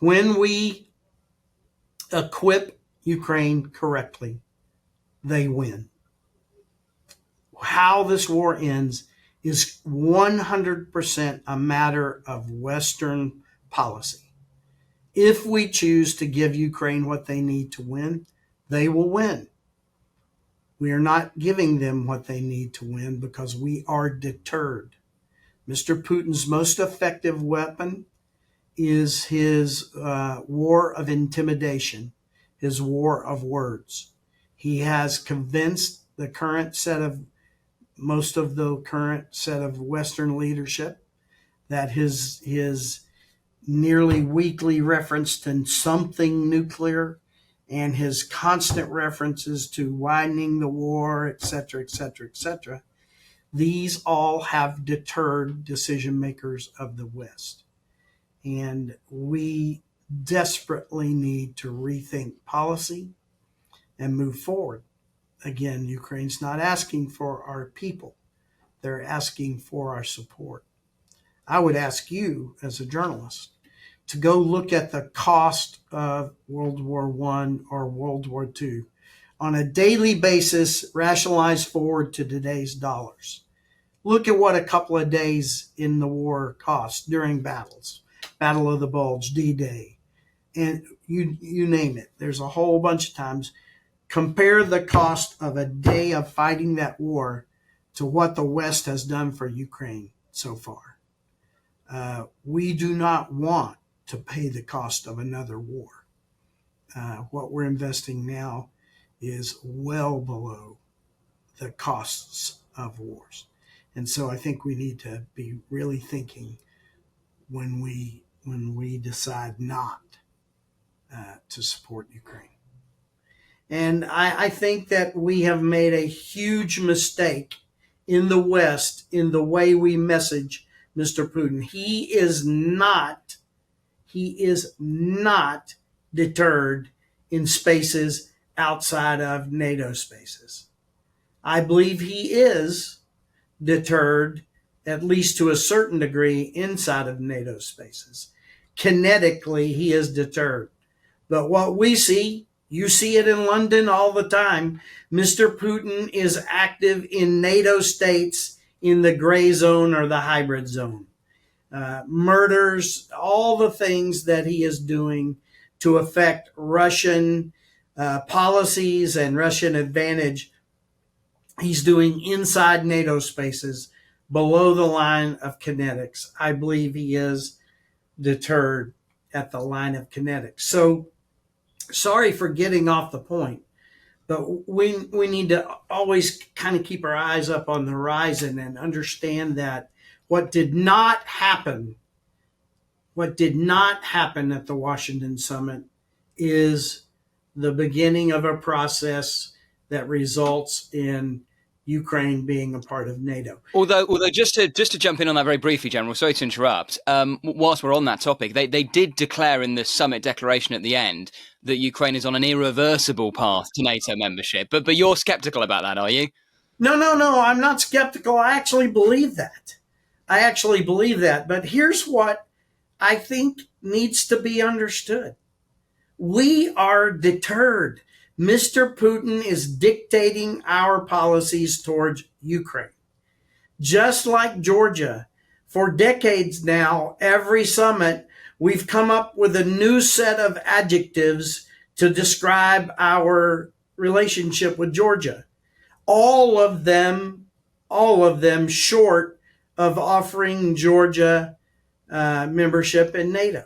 When we equip Ukraine correctly, they win. How this war ends is 100% a matter of Western policy. If we choose to give Ukraine what they need to win, they will win. We are not giving them what they need to win because we are deterred. Mr. Putin's most effective weapon is his war of intimidation, his war of words. He has convinced most of the current set of Western leadership that his nearly weekly reference to something nuclear and his constant references to widening the war, etc., etc., etc., these all have deterred decision makers of the West. And we desperately need to rethink policy and move forward. Again, Ukraine's not asking for our people. They're asking for our support. I would ask you, as a journalist, to go look at the cost of World War I or World War II on a daily basis, rationalized forward to today's dollars. Look at what a couple of days in the war cost during battles. Battle of the Bulge, D-Day, and you name it. There's a whole bunch of times. Compare the cost of a day of fighting that war to what the West has done for Ukraine so far. We do not want to pay the cost of another war. What we're investing now is well below the costs of wars. And so I think we need to be really thinking when we decide not to support Ukraine. And I think that we have made a huge mistake in the West in the way we message Mr. Putin. He is not deterred in spaces outside of NATO spaces. I believe he is deterred, at least to a certain degree, inside of NATO spaces. Kinetically, he is deterred. But what we see, you see it in London all the time, Mr. Putin is active in NATO states in the gray zone or the hybrid zone. Murders, all the things that he is doing to affect Russian policies and Russian advantage, he's doing inside NATO spaces below the line of kinetics. I believe he is deterred at the line of kinetics. So sorry for getting off the point, but we need to always kind of keep our eyes up on the horizon and understand that what did not happen at the Washington summit is the beginning of a process that results in Ukraine being a part of NATO. Although just to jump in on that very briefly, General, sorry to interrupt. Whilst we're on that topic, they did declare in the summit declaration at the end that Ukraine is on an irreversible path to NATO membership. But you're skeptical about that, are you? No, I'm not skeptical. I actually believe that. But here's what I think needs to be understood. We are deterred. Mr. Putin is dictating our policies towards Ukraine. Just like Georgia, for decades now, every summit, we've come up with a new set of adjectives to describe our relationship with Georgia. All of them short of offering Georgia membership in NATO.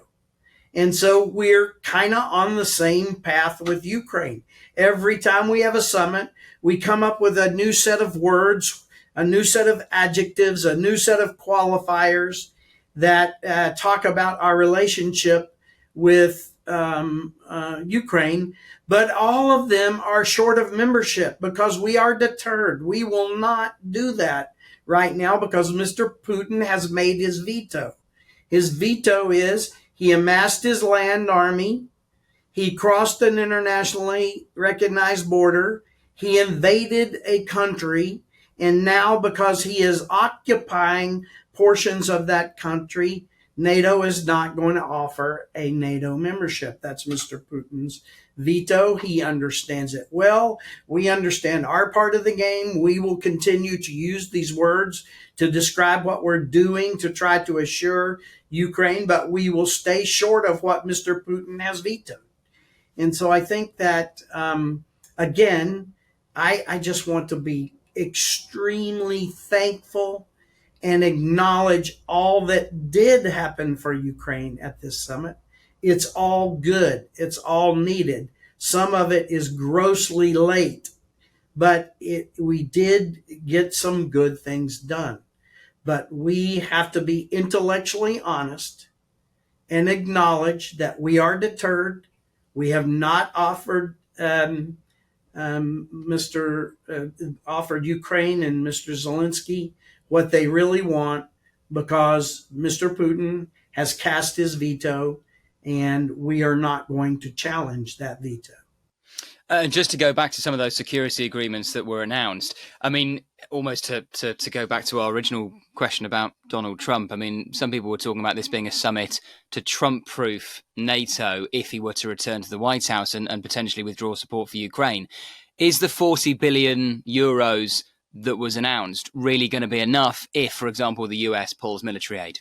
And so we're kind of on the same path with Ukraine. Every time we have a summit, we come up with a new set of words, a new set of adjectives, a new set of qualifiers that talk about our relationship with Ukraine. But all of them are short of membership because we are deterred. We will not do that right now because Mr. Putin has made his veto. His veto is he amassed his land army. He crossed an internationally recognized border. He invaded a country. And now, because he is occupying portions of that country, NATO is not going to offer a NATO membership. That's Mr. Putin's veto. He understands it well. We understand our part of the game. We will continue to use these words to describe what we're doing to try to assure Ukraine, but we will stay short of what Mr. Putin has vetoed. And so I think that, again, I just want to be extremely thankful and acknowledge all that did happen for Ukraine at this summit. It's all good. It's all needed. Some of it is grossly late, but we did get some good things done. But we have to be intellectually honest and acknowledge that we are deterred. We have not offered offered Ukraine and Mr. Zelensky what they really want, because Mr. Putin has cast his veto, and we are not going to challenge that veto. And just to go back to some of those security agreements that were announced, I mean, almost to go back to our original question about Donald Trump, I mean, some people were talking about this being a summit to Trump-proof NATO if he were to return to the White House and potentially withdraw support for Ukraine. Is the 40 billion euros that was announced really going to be enough if, for example, the US pulls military aid?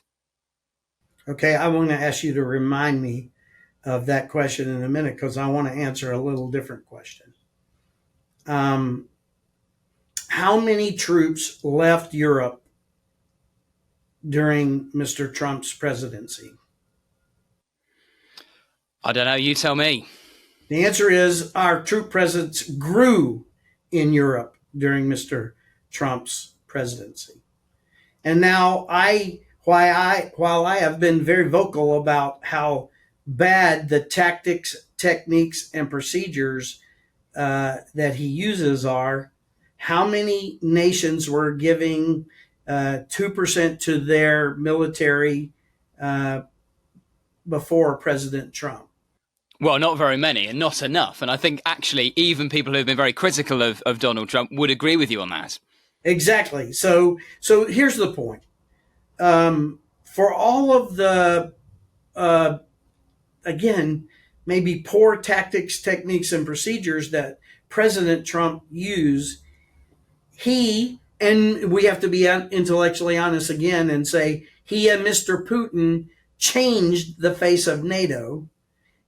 Okay, I want to ask you to remind me of that question in a minute, because I want to answer a little different question. How many troops left Europe during Mr. Trump's presidency? I don't know. You tell me. The answer is our troop presence grew in Europe during Mr. Trump's presidency. And now while I have been very vocal about how bad the tactics, techniques, and procedures that he uses are, how many nations were giving 2% to their military before President Trump? Well, not very many, and not enough. And I think actually even people who have been very critical of Donald Trump would agree with you on that. Exactly. So here's the point. For all of the again, maybe poor tactics, techniques, and procedures that President Trump used, and we have to be intellectually honest again and say, he and Mr. Putin changed the face of NATO,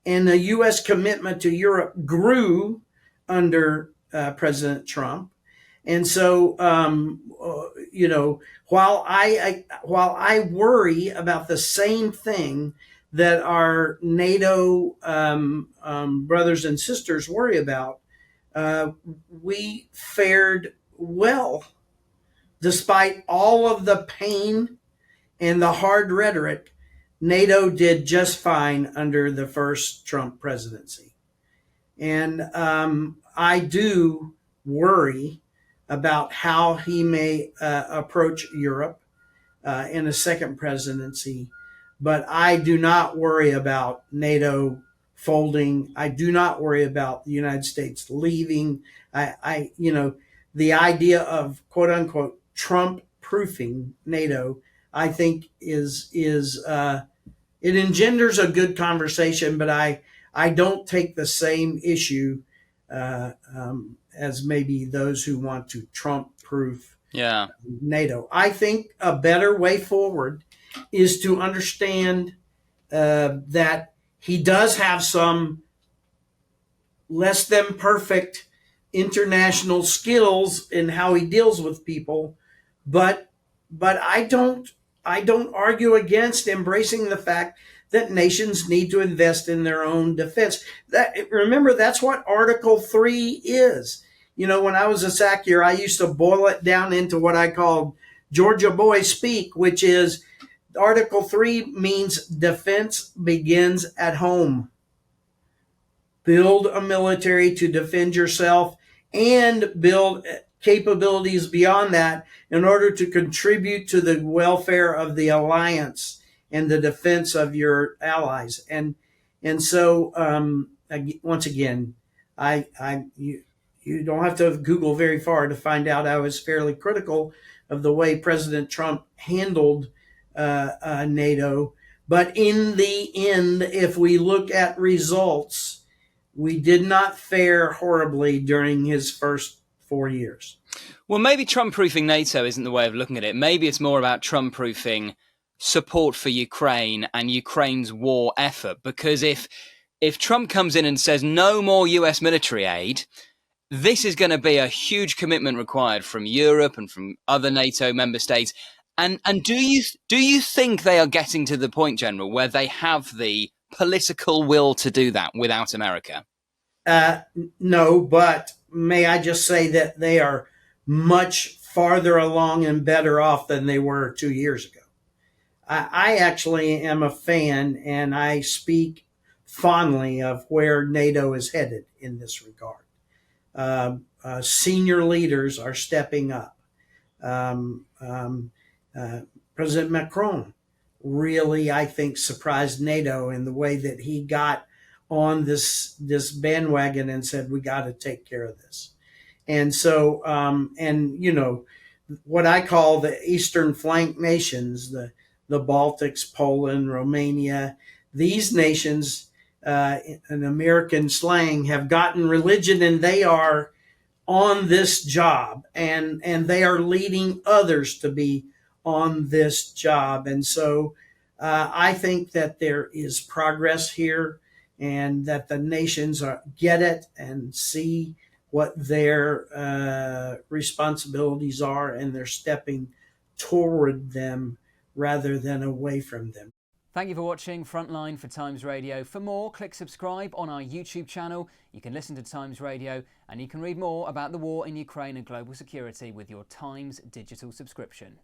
and the U.S. commitment to Europe grew under President Trump. And so, while I worry about the same thing that our NATO brothers and sisters worry about, we fared well despite all of the pain and the hard rhetoric. NATO did just fine under the first Trump presidency. And I do worry about how he may approach Europe in a second presidency. But I do not worry about NATO folding. I do not worry about the United States leaving. The idea of quote unquote Trump proofing NATO, I think it engenders a good conversation, but I don't take the same issue as maybe those who want to Trump-proof NATO. I think a better way forward is to understand that he does have some less than perfect international skills in how he deals with people, but I don't argue against embracing the fact that nations need to invest in their own defense. Remember, that's what Article 3 is. When I was a SACIer, I used to boil it down into what I called Georgia boy speak, which is Article 3 means defense begins at home. Build a military to defend yourself and build capabilities beyond that in order to contribute to the welfare of the alliance and the defense of your allies. And so once again, you don't have to Google very far to find out I was fairly critical of the way President Trump handled NATO, But in the end, if we look at results, we did not fare horribly during his first 4 years. Well, maybe Trump-proofing NATO isn't the way of looking at it. Maybe it's more about Trump-proofing support for Ukraine and Ukraine's war effort. Because if Trump comes in and says no more US military aid, this is going to be a huge commitment required from Europe and from other NATO member states. And do you think they are getting to the point, General, where they have the political will to do that without America? No, but may I just say that they are much farther along and better off than they were 2 years ago. I actually am a fan, and I speak fondly of where NATO is headed in this regard. Senior leaders are stepping up. Um, um, President Macron really, I think, surprised NATO in the way that he got on this bandwagon and said, we got to take care of this. And so, and you know, what I call the Eastern flank nations, the Baltics, Poland, Romania, these nations, in American slang, have gotten religion, and they are on this job, and they are leading others to be on this job. And so I think that there is progress here, and that the nations get it and see what their responsibilities are, and they're stepping toward them rather than away from them. Thank you for watching Frontline for Times Radio. For more, click subscribe on our YouTube channel. You can listen to Times Radio, and you can read more about the war in Ukraine and global security with your Times digital subscription.